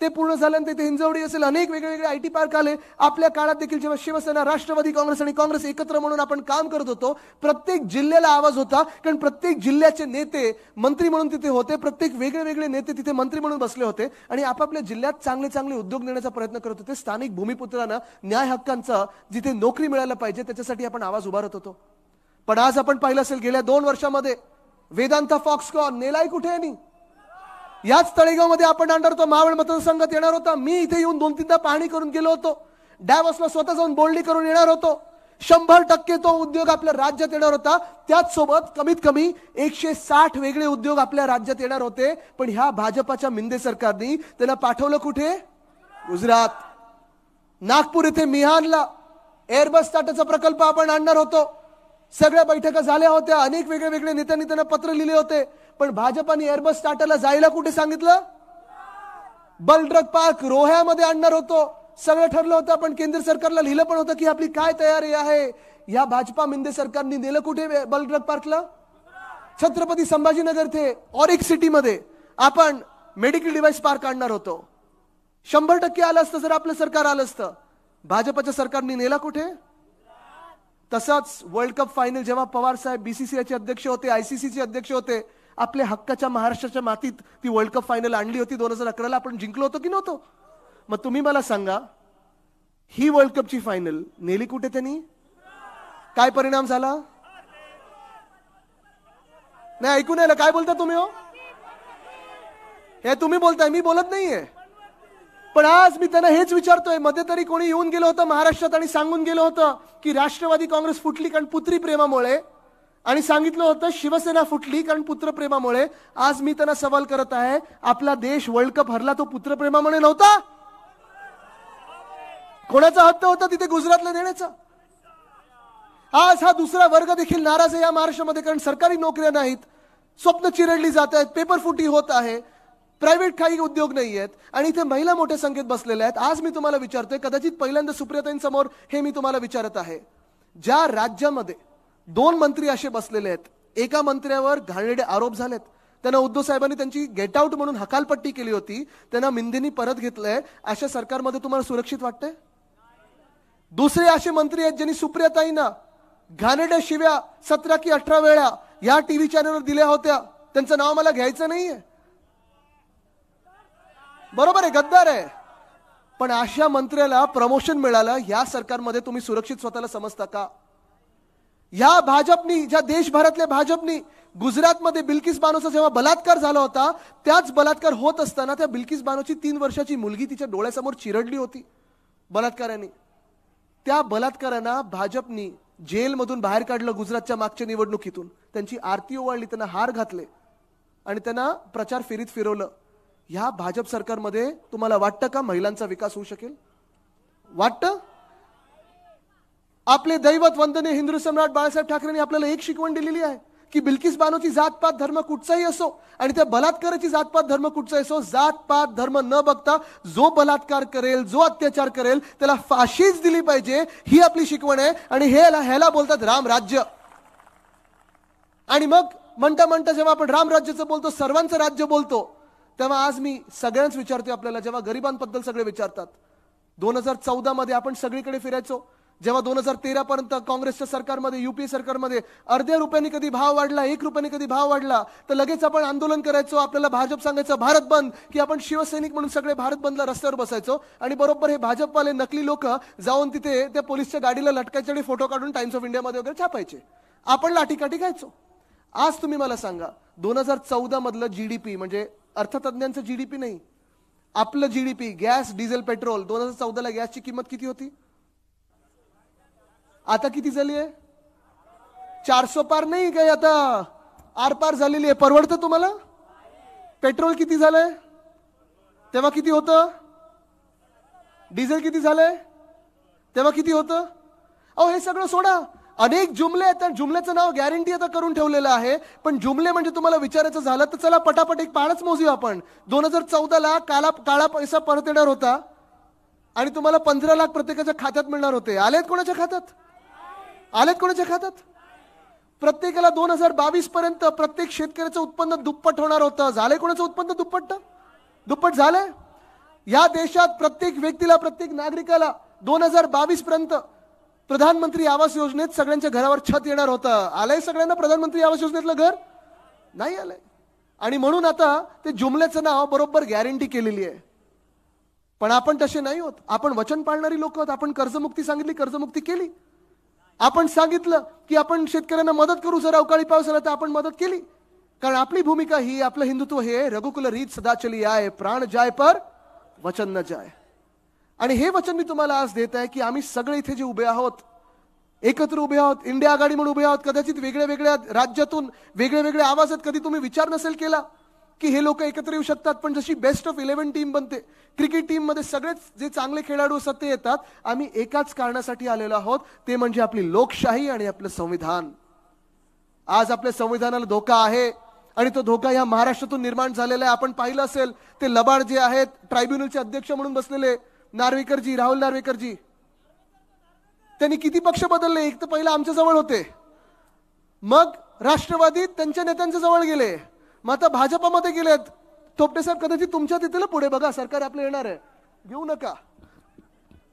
ते पूर्ण झाल्यानंतर तिथे हिंजवडी असेल, अनेक वेगवेगळे IT पार्क आले. आपल्या काळात देखील जेव्हा शिवसेना, राष्ट्रवादी काँग्रेस आणि काँग्रेस एकत्र म्हणून आपण काम करत होतो, प्रत्येक जिल्ह्याला आवाज होता, कारण प्रत्येक जिल्ह्याचे नेते मंत्री म्हणून तिथे होते, प्रत्येक वेगळे वेगळे नेते तिथे मंत्री म्हणून बसले होते आणि आपापल्या जिल्ह्यात चांगले चांगले उद्योग नेण्याचा प्रयत्न करत होते. स्थानिक भूमिपुत्रांना न्याय हक्कांचा जिथे नोकरी मिळायला पाहिजे त्याच्यासाठी आपण आवाज उभारत होतो. पण आज आपण पाहिलं असेल गेल्या 2 वर्षामध्ये वेदांता फॉक्सकॉन नेलाय कुठे? आणि याच तळेगावमध्ये आपण आणणार होतो, मावळ मतदारसंघात येणार होता. मी इथे येऊन 2-3दा पाहणी करून गेलो होतो, डॅवॉसला स्वतः जाऊन बोलणी करून येणार होतो. 100% तो उद्योग आपल्या राज्यात येणार होता. त्याच सोबत कमीत कमी 160 वेगळे उद्योग आपल्या राज्यात येणार होते. पण ह्या भाजपाच्या मिंदे सरकारने त्यांना पाठवलं कुठे? गुजरात. नागपूर इथे मिहानला एअरबस टाटाचा प्रकल्प आपण आणणार होतो. सगळ्या बैठका झाल्या होत्या, अनेक वेगळे वेगळे नेत्यांनी त्यांना पत्र लिहिले होते. पण भाजपाने एअरबस टाटाला जायला कुठे सांगितलं? बलड्रग पार्क रोह्यामध्ये आणणार होतो. सगळं ठरलं होतं, पण केंद्र सरकारला लिहिलं पण होतं की आपली काय तयारी आहे. या भाजपा मिंदे सरकारने नेलं कुठे बलड्रग पार्कला? छत्रपती संभाजीनगर थे ऑरिक सिटी मध्ये आपण मेडिकल डिव्हाइस पार्क आणणार होतो. 100% आलं असतं जर आपलं सरकार आलं असतं. भाजपाच्या सरकारने नेला कुठे? तसाच वर्ल्ड कप फायनल जेव्हा पवार साहेब BCCIचे अध्यक्ष होते, ICCचे अध्यक्ष होते, आपल्या हक्काच्या महाराष्ट्राच्या मातीत ती वर्ल्ड कप फायनल आणली होती. 2011ला आपण जिंकलो होतो की नव्हतो? मग तुम्ही मला सांगा, ही वर्ल्ड कपची फायनल नेली कुठे त्यांनी? काय परिणाम झाला? नाही ऐकून आलं? काय बोलता तुम्ही? हो, हे तुम्ही बोलताय, मी बोलत नाहीये. पण आज मी त्यांना हेच विचारतोय, मध्ये तरी कोणी येऊन गेलं होतं महाराष्ट्रात आणि सांगून गेलं होतं की राष्ट्रवादी काँग्रेस फुटली कारण पुत्री प्रेमामुळे. आणि सांगितलं होतं शिवसेना फुटली कारण पुत्रप्रेमामुळे. आज मी त्यांना सवाल करत आहे, आपला देश वर्ल्ड कप हरला तो पुत्रप्रेमामुळे नव्हता? कोणाचा हट्ट होता तिथे गुजरातला देण्याचा? आज हा दुसरा वर्ग देखील नाराज आहे या महाराष्ट्रामध्ये, कारण सरकारी नोकऱ्या नाहीत, स्वप्न चिरडली जात आहेत, पेपर फुटी होत आहे, प्रायव्हेट काही उद्योग नाही आहेत आणि इथे महिला मोठ्या संख्येत बसलेल्या आहेत. आज मी तुम्हाला विचारतोय, कदाचित पहिल्यांदा सुप्रियाताईंसमोर हे मी तुम्हाला विचारत आहे, ज्या राज्यामध्ये 2 मंत्री असे बसलेले आहेत, एका मंत्र्यावर घाणेरडे आरोप झालेत, त्यांना उद्धव साहेबांनी त्यांची गेट आउट म्हणून हकालपट्टी केली होती, त्यांना मिंदेनी परत घेतलंय, अशा सरकारमध्ये तुम्हाला सुरक्षित वाटतंय? दुसरे असे मंत्री आहेत ज्यांनी सुप्रियाताईंना घाणेरड्या शिव्या 17 की 18 वेळा या टीव्ही चॅनलवर दिल्या होत्या, त्यांचं नाव मला घ्यायचं नाहीये, बरोबर आहे, गद्दार आहे, पण अशा मंत्र्याला प्रमोशन मिळालं, या सरकारमध्ये तुम्ही सुरक्षित स्वतःला समजता का? या भाजपनी, ज्या देशभरातल्या भाजपनी गुजरातमध्ये बिल्किस बानोचा जेव्हा बलात्कार झाला होता, त्याच बलात्कार होत असताना त्या बिल्किस बानोची 3 वर्षाची मुलगी तिच्या डोळ्यासमोर चिरडली होती बलात्काराने. त्या बलात्कारांना भाजपनी जेलमधून बाहेर काढलं गुजरातच्या मागच्या निवडणुकीतून, त्यांची आरती ओवाळली, त्यांना हार घातले आणि त्यांना प्रचार फेरीत फिरवलं. ह्या भाजप सरकारमध्ये तुम्हाला वाटतं का महिलांचा विकास होऊ शकेल? वाटतं? आपले दैवत वंदनीय हिंदू सम्राट बाळासाहेब ठाकरेंनी आपल्याला एक शिकवण दिलेली आहे की बिल्किस बानोची जातपात धर्म कुठचाही असो आणि त्या बलात्काराची जातपात धर्म कुठचाही असो, जातपात धर्म न बघता जो बलात्कार करेल, जो अत्याचार करेल त्याला फाशीच दिली पाहिजे, ही आपली शिकवण आहे. आणि ह्याला बोलतात रामराज्य. आणि मग म्हणता म्हणता जेव्हा आपण रामराज्याचं बोलतो, सर्वांचं राज्य बोलतो, तेव्हा आज मी सगळ्यांच विचारतोय आपल्याला, जेव्हा गरिबांबद्दल सगळे विचारतात, 2014 मध्ये आपण सगळीकडे फिरायचो, जेव्हा 2013 पर्यंत काँग्रेसच्या सरकारमध्ये, युपीए सरकारमध्ये अर्ध्या रुपयांनी कधी भाव वाढला, 1 रुपयाने कधी भाव वाढला तर लगेच आपण आंदोलन करायचो, आपल्याला भाजप सांगायचं भारत बंद, की आपण शिवसैनिक म्हणून सगळे भारत बंदला रस्त्यावर बसायचो. आणि बरोबर हे भाजपवाले नकली लोक जाऊन तिथे त्या पोलिसच्या गाडीला लटकायचे आणि फोटो काढून टाइम्स ऑफ इंडियामध्ये वगैरे छापायचे, आपण लाठीकाठी घ्यायचो. आज तुम्ही मला सांगा, 2014 मधलं जीडीपी, म्हणजे अर्थतज्ञांचं जीडीपी नाही, आपलं जीडीपी, गॅस, डिझेल, पेट्रोल, 2014 ला गॅसची किंमत किती होती? आता किती झाली आहे? 400 पार नाही काय, आता आरपार झालेली आहे. परवडतं तुम्हाला? पेट्रोल किती झालंय? तेव्हा किती होतं? डिझेल किती झालंय? तेव्हा किती होतं? अहो हे सगळं सोडा, अनेक जुमले आहेत, जुमल्याचं नाव गॅरंटी आता करून ठेवलेलं आहे, पण जुमले म्हणजे तुम्हाला विचारायचं झालं तर चला पटापट एक पाळच मोजूया आपण. 2014 ला काळा पैसा परत येणार होता आणि तुम्हाला 15 लाख प्रत्येकाच्या खात्यात मिळणार होते. आलेत कोणाच्या खात्यात? आलेत कोणाच्या खात्यात? प्रत्येकाला 2022 पर्यंत प्रत्येक शेतकऱ्याचं उत्पन्न दुप्पट होणार होतं. झालंय कोणाचं उत्पन्न दुप्पट झालंय? या देशात प्रत्येक व्यक्तीला, प्रत्येक नागरिकाला 2022 पर्यंत प्रधानमंत्री आवास योजनेत सगळ्यांच्या घरावर छत येणार होतं. आलंय सगळ्यांना प्रधानमंत्री आवास योजनेतलं घर? नाही आलंय. आणि म्हणून आता ते जुमल्याचं नाव बरोबर गॅरंटी केलेली आहे. पण आपण तसे नाही होत, आपण वचन पाळणारी लोक आहोत. आपण कर्जमुक्ती सांगितली, कर्जमुक्ती केली. आपण सांगितलं की आपण शेतकऱ्यांना मदत करू, जर अवकाळी पाऊस आला तर आपण मदत केली, कारण आपली भूमिका ही, आपलं हिंदुत्व हे रघुकुल रीत सदा चली आए, प्राण जाय पर वचन न जाय. आणि हे वचन मी तुम्हाला आज देत आहे की आम्ही सगळे इथे जे उभे आहोत, एकत्र उभे आहोत, इंडिया आघाडी म्हणून उभे आहोत. कदाचित वेगळ्या वेगळ्या राज्यातून वेगळे वेगळे आवाज आहेत, कधी तुम्ही विचार नसेल केला की हे लोक एकत्र येऊ शकतात, पण जशी बेस्ट ऑफ 11 टीम बनते, क्रिकेट टीम मध्ये सगळेच जे चांगले खेळाडू असतात ते येतात. आम्ही एकाच कारणासाठी आलेलो आहोत, ते म्हणजे आपली लोकशाही आणि आपलं संविधान. आज आपल्या संविधानाला धोका आहे आणि तो धोका या महाराष्ट्रातून निर्माण झालेला आहे. आपण पाहिलं असेल ते लबाड जे आहेत, ट्रायब्युनलचे अध्यक्ष म्हणून बसलेले नार्वेकरजी, राहुल नार्वेकरजी, त्यांनी किती पक्ष बदलले. एक तर पहिला आमच्या जवळ होते, मग राष्ट्रवादीत त्यांच्या नेत्यांच्या जवळ गेले, मग आता भाजपामध्ये गेलेत. थोपटे साहेब कदाचित तुमच्या तिथे पुढे बघा, सरकार आपलं येणार आहे, घेऊ नका.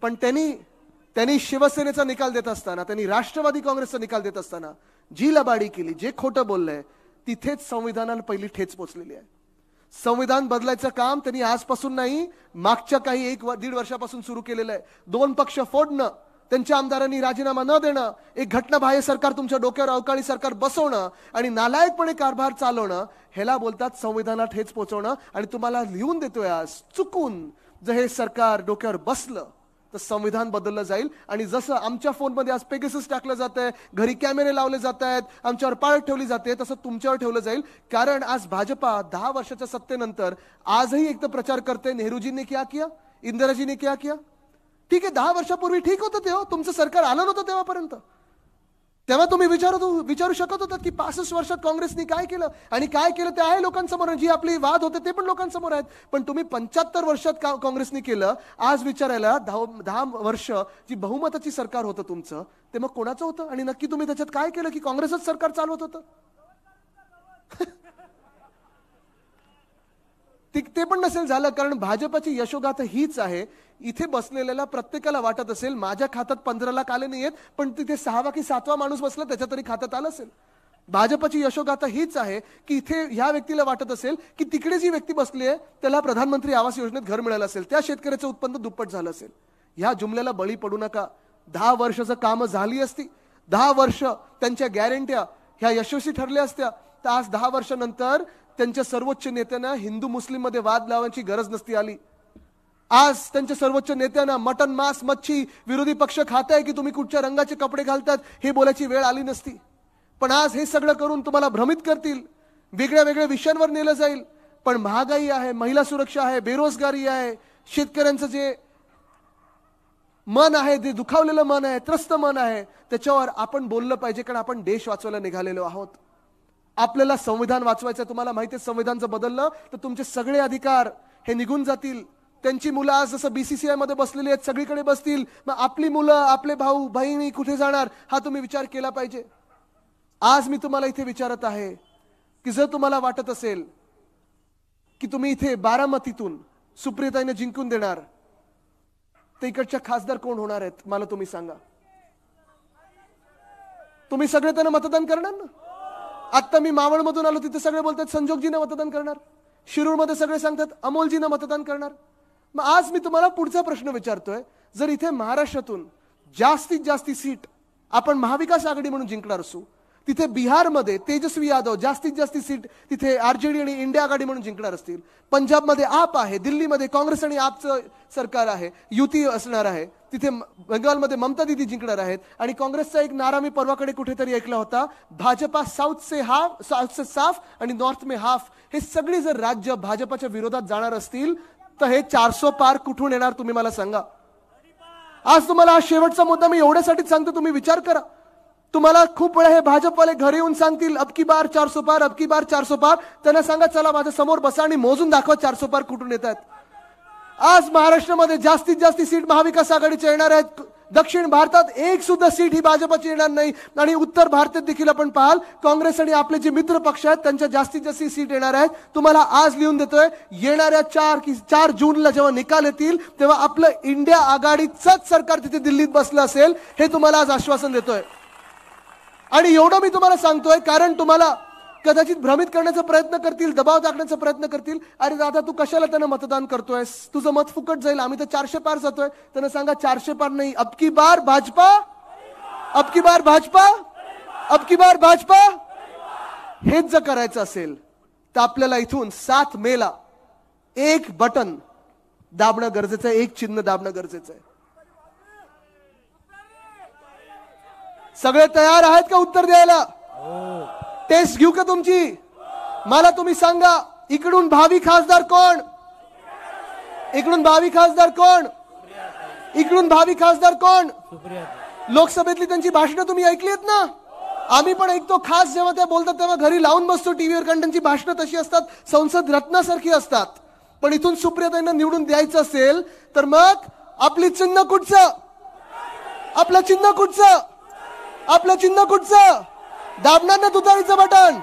पण त्यांनी शिवसेनेचा निकाल देत असताना, त्यांनी राष्ट्रवादी काँग्रेसचा निकाल देत असताना जी लबाडी केली, जे खोटं बोललंय, तिथेच संविधानाला पहिली ठेच पोचलेली आहे. संविधान बदलायचं काम त्यांनी आजपासून नाही, मागच्या काही 1-1.5 वर्षापासून सुरू केलेलं आहे. 2 पक्ष फोडणं, त्यांच्या आमदारांनी राजीनामा न देणं, एक घटनाबाह्य सरकार तुमच्या डोक्यावर अवकाळी सरकार बसवणं आणि नालायकपणे कारभार चालवणं, ह्याला बोलतात संविधानात ठेच पोचवणं. आणि तुम्हाला लिहून देतोय आज, चुकून जर हे सरकार डोक्यावर बसलं तर संविधान बदललं जाईल. आणि जसं आमच्या फोनमध्ये आज पेगासस टाकलं जात आहे, घरी कॅमेरे लावले जात आहेत, आमच्यावर पाळत ठेवली जाते, तसं तुमच्यावर ठेवलं जाईल. कारण आज भाजपा 10 वर्षाच्या सत्तेनंतर आजही एक तर प्रचार करते नेहरूजींनी क्या किया, इंदिराजींनी क्या किया. ठीक आहे, 10 वर्षापूर्वी ठीक होतं ते, तुमचं सरकार आलं नव्हतं तेव्हापर्यंत. तेव्हा तुम्ही विचारू शकत होतात की 65 वर्षात काँग्रेसनी काय केलं आणि काय केलं ते आहे लोकांसमोर. जी आपली वाद होते ते पण लोकांसमोर आहेत. पण तुम्ही 75 वर्षात काँग्रेसनी केलं, आज विचारायला 10 वर्ष जी बहुमताची सरकार होतं तुमचं, ते मग कोणाचं होतं आणि नक्की तुम्ही त्याच्यात काय केलं की काँग्रेसच सरकार चालवत होतं. ते पण नसेल झालं. कारण भाजपाची यशोगाथा हीच आहे. इथे बसलेल्या प्रत्येकाला वाटत असेल माझ्या खात्यात 15 लाख आले नाहीयेत, पण तिथे 6वा की 7वा माणूस बसला त्याच्या तरी खात्यात आलं असेल. भाजपाची यशोगाथा हीच आहे की इथे ह्या व्यक्तीला वाटत असेल की तिकडे जी व्यक्ती बसली आहे त्याला प्रधानमंत्री आवास योजनेत घर मिळालं असेल, त्या शेतकऱ्याचं उत्पन्न दुप्पट झालं असेल. ह्या जुमल्याला बळी पडू नका. 10 वर्षाचं कामं झाली असती, 10 वर्ष त्यांच्या गॅरंट्या ह्या यशस्वी ठरल्या असत्या, तर आज 10 वर्षानंतर त्यांच्या सर्वोच्च नेत्यांना हिंदू मुस्लिम मध्ये वाद लावायची गरज नसती आली. आज त्यांच्या सर्वोच्च नेत्यांना मटन मांस मच्छी विरोधी पक्ष खाताय की तुम्ही कुठच्या रंगाचे कपडे घालतात हे बोलायची वेळ आली नसती. पण आज हे सगळं करून तुम्हाला भ्रमित करतील, वेगळ्या वेगळ्या विषयांवर नेलं जाईल. पण महागाई आहे, महिला सुरक्षा आहे, बेरोजगारी आहे, शेतकऱ्यांचं जे मन आहे, जे दुखावलेलं मन आहे, त्रस्त मन आहे, त्याच्यावर आपण बोललं पाहिजे. कारण आपण देश वाचवायला निघालेलो आहोत. आपल्याला संविधान वाचवायचं. तुम्हाला माहिती आहे संविधान जर बदललं तर तुमचे सगळे अधिकार हे निघून जातील. त्यांची मुलं आज जसं BCCI मध्ये बसलेली आहेत सगळीकडे बसतील, मग आपली मुलं आपले भाऊ बहिणी कुठे जाणार हा तुम्ही विचार केला पाहिजे. आज मी तुम्हाला इथे विचारत आहे की जर तुम्हाला वाटत असेल की तुम्ही इथे बारामतीतून सुप्रियाताईंना जिंकून देणार, तर इकडच्या खासदार कोण होणार आहेत मला तुम्ही सांगा. तुम्ही सगळे त्यांना मतदान करणार ना. आता मी मावळमधून आलो, तिथे सगळे बोलतात संजोगजींना मतदान करणार. शिरूरमध्ये सगळे सांगतात अमोलजींना मतदान करणार. मग आज मी तुम्हाला पुढचा प्रश्न विचारतोय, जर इथे महाराष्ट्रातून जास्तीत जास्त सीट आपण महाविकास आघाडी म्हणून जिंकणार असू, तिथे बिहारमध्ये तेजस्वी यादव जास्तीत जास्त सीट तिथे RJD आणि इंडिया आघाडी म्हणून जिंकणार असतील, पंजाबमध्ये आप आहे, दिल्लीमध्ये काँग्रेस आणि आपचं सरकार आहे, युती असणार आहे, तिथे बंगालमध्ये ममता दीदी जिंकणार आहेत. आणि काँग्रेसचा एक नारा मी परवाकडे कुठेतरी ऐकला होता, भाजपा साऊथ से साफ आणि नॉर्थ में हाफ. हे सगळी जर राज्य भाजपाच्या विरोधात जाणार असतील तर हे 400 पार कुठून येणार तुम्ही मला सांगा. आज तुम्हाला हा शेवटचा मुद्दा मी एवढ्यासाठीच सांगतो, तुम्ही विचार करा. तुम्हाला खूप वेळा हे भाजपवाले घरी येऊन सांगतील अब की बार 400 पार, अब की बार 400 पार. त्यांना सांगा चला माझ्या समोर बसा आणि मोजून दाखवा 400 पार कुठून येत आहेत. आज महाराष्ट्रामध्ये जास्तीत जास्त सीट महाविकास आघाडीच्या येणार आहेत. दक्षिण भारतात एक सुद्धा सीट ही भाजपची येणार नाही. आणि उत्तर भारतात देखील आपण पाहाल काँग्रेस आणि आपले जे मित्र पक्ष आहेत त्यांच्या जास्तीत जास्त सीट येणार आहेत. तुम्हाला आज लिहून देतोय, येणाऱ्या 4 जूनला जेव्हा निकाल येतील तेव्हा आपलं इंडिया आघाडीचंच सरकार तिथे दिल्लीत बसलं असेल, हे तुम्हाला आज आश्वासन देतोय. आणि एवढं मी तुम्हाला सांगतोय कारण तुम्हाला कदाचित भ्रमित करण्याचा प्रयत्न करतील, दबाव टाकण्याचा प्रयत्न करतील. अरे दादा तू कशाला त्यांना मतदान करतोयस, तुझं मत फुकट जाईल, आम्ही तर 400 पार जातोय. त्यांना सांगा 400 पार नाही, अब की बार भाजपा, अब की बार भाजपा, अब की बार भाजपा. हेच जर करायचं असेल तर आपल्याला इथून 7 मेला एक बटन दाबणं गरजेचं आहे, एक चिन्ह दाबणं गरजेचं आहे. सगळे तयार आहेत का उत्तर द्यायला? टेस्ट घेऊ का तुमची? मला तुम्ही सांगा, इकडून भावी खासदार कोण? इकडून भावी खासदार कोण? इकडून भावी खासदार कोण? लोकसभेतली त्यांची भाषणं तुम्ही ऐकलीत ना? आम्ही पण ऐकतो. खास जेव्हा त्या बोलतात तेव्हा घरी लावून बसतो टीव्हीवर, कारण त्यांची भाषणं तशी असतात, संसद रत्नासारखी असतात. पण इथून सुप्रियाताईंना निवडून द्यायचं असेल तर मग आपली चिन्ह कुठचं? आपलं चिन्ह कुठचं? आपलं चिन्ह कुठचं? दाबणार ना तुतारीचं बटन.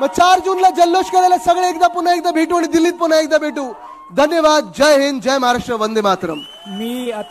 मग 4 जूनला जल्लोष करायला सगळे एकदा पुन्हा एकदा भेटू आणि दिल्लीत पुन्हा एकदा भेटू. धन्यवाद. जय हिंद, जय महाराष्ट्र, वंदे मातरम. मी आता